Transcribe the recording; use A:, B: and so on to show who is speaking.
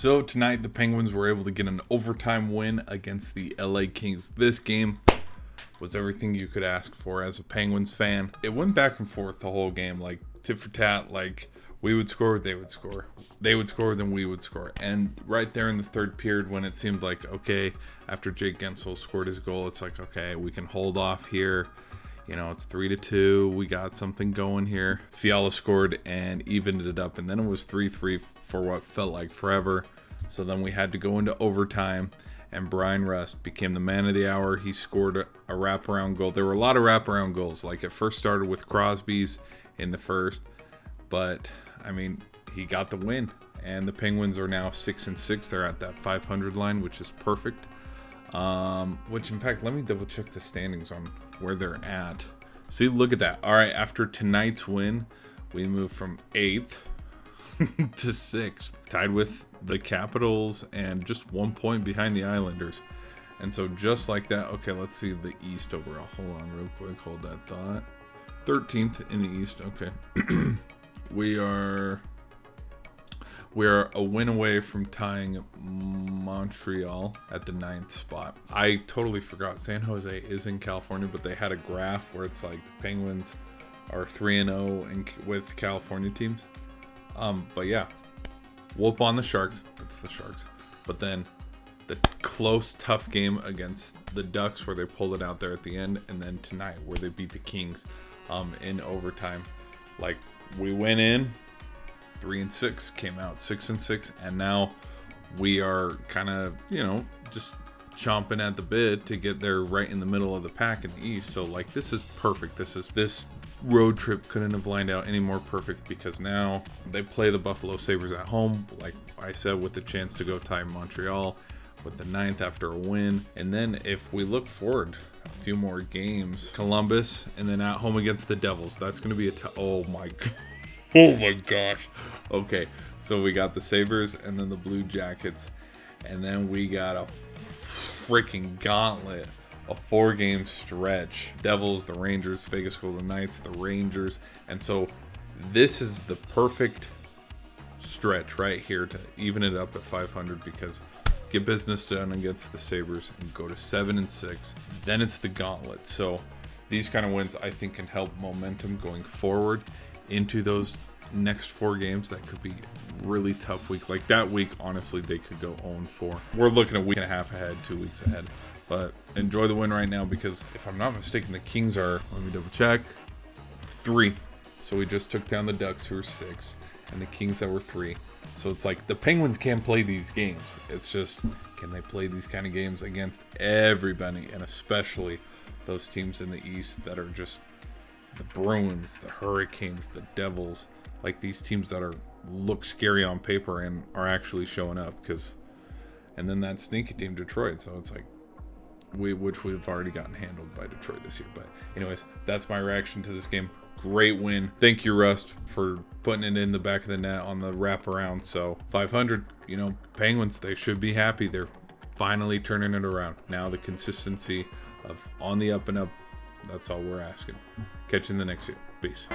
A: So tonight the Penguins were able to get an overtime win against the LA Kings. This game was everything you could ask for as a Penguins fan. It went back and forth the whole game, like tit for tat, like we would score, they would score. They would score, then we would score. And right there in the third period when it seemed like, okay, after Jake Guentzel scored his goal, it's like, okay, we can hold off here. You know, it's 3-2. We got something going here. Fiala scored and evened it up. And then it was 3-3 for what felt like forever. So then we had to go into overtime. And Brian Rust became the man of the hour. He scored a wraparound goal. There were a lot of wraparound goals. Like it first started with Crosby's in the first. But, I mean, he got the win. And the Penguins are now 6-6. They're at that 500 line, which is perfect. Which, in fact, let me double check the standings on where they're at. See, look at that. All right, after tonight's win, we move from 8th to 6th, tied with the Capitals and just 1 point behind the Islanders. And so just like that, okay, let's see the East overall. Hold on real quick, hold that thought. 13th in the East, okay. We are a win away from tying Montreal at the 9th spot. I totally forgot San Jose is in California, but they had a graph where it's like Penguins are 3-0 with California teams. But yeah, whoop on the Sharks. It's the Sharks. But then the close, tough game against the Ducks where they pulled it out there at the end, and then tonight where they beat the Kings in overtime. Like, we went in 3-6, came out 6-6, and now we are kind of, you know, just chomping at the bit to get there right in the middle of the pack in the East. So like, this is perfect. This road trip couldn't have lined out any more perfect, because now they play the Buffalo Sabres at home, like I said, with the chance to go tie Montreal with the 9th after a win. And then if we look forward a few more games, Columbus, and then at home against the Devils. That's going to be oh my god. Oh my gosh. Okay, so we got the Sabres and then the Blue Jackets. And then we got a freaking gauntlet, a 4-game stretch. Devils, the Rangers, Vegas Golden Knights, the Rangers. And so this is the perfect stretch right here to even it up at 500, because get business done against the Sabres and go to 7-6. Then it's the gauntlet. So these kind of wins, I think, can help momentum going forward into those next 4 games. That could be really tough week. Like that week, honestly, they could go 0-4. We're looking at a week and a half ahead, 2 weeks ahead. But enjoy the win right now, because if I'm not mistaken, the Kings are, let me double check, 3. So we just took down the Ducks, who are 6, and the Kings that were 3. So it's like the Penguins can't play these games. It's just, can they play these kind of games against everybody, and especially those teams in the East that are just the Bruins, the Hurricanes, the Devils, like these teams that look scary on paper and are actually showing up. And then that sneaky team Detroit. So it's like which we've already gotten handled by Detroit this year. But anyways, that's my reaction to this game. Great win. Thank you, Rust, for putting it in the back of the net on the wraparound. So 500, you know, Penguins, they should be happy. They're finally turning it around. Now the consistency of on the up and up, that's all we're asking. Catch you in the next video. Peace.